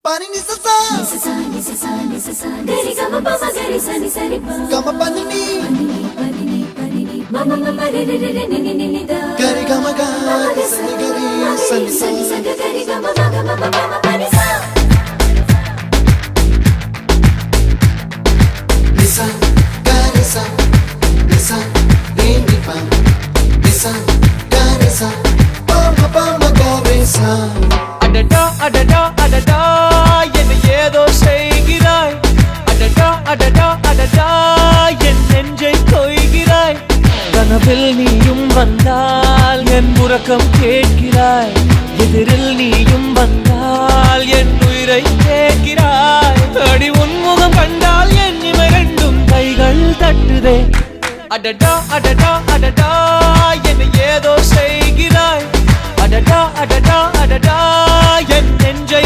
Pani ni sa sa gari gama pa ma gari sa ni sa ri pa gama pani ni mama mama re re re re ni ni ni da gari gama ga sa ni gari sa ni sa gari gama ma gama mama pani sa lisa gari sa lisa ni ni pa lisa gari sa pa ma gari sa adada adada adada என்ன ஏதோ செய்கிறாய் அடடா அடடா அடடா என் நெஞ்சை கொய்கிறாய் கனவில் நீயும் வந்தால் என் உறக்கம் கேட்கிறாய் எதிரில் நீயும் வந்தால் என் உயிரை கேட்கிறாய் அடி உன்முகம் கண்டால் என் இமை ரெண்டும் கைகள் தட்டுதே அடடா அடடா அடடா என்ன ஏதோ செய்கிறாய் அடடா அடடா அடடா என் நெஞ்சை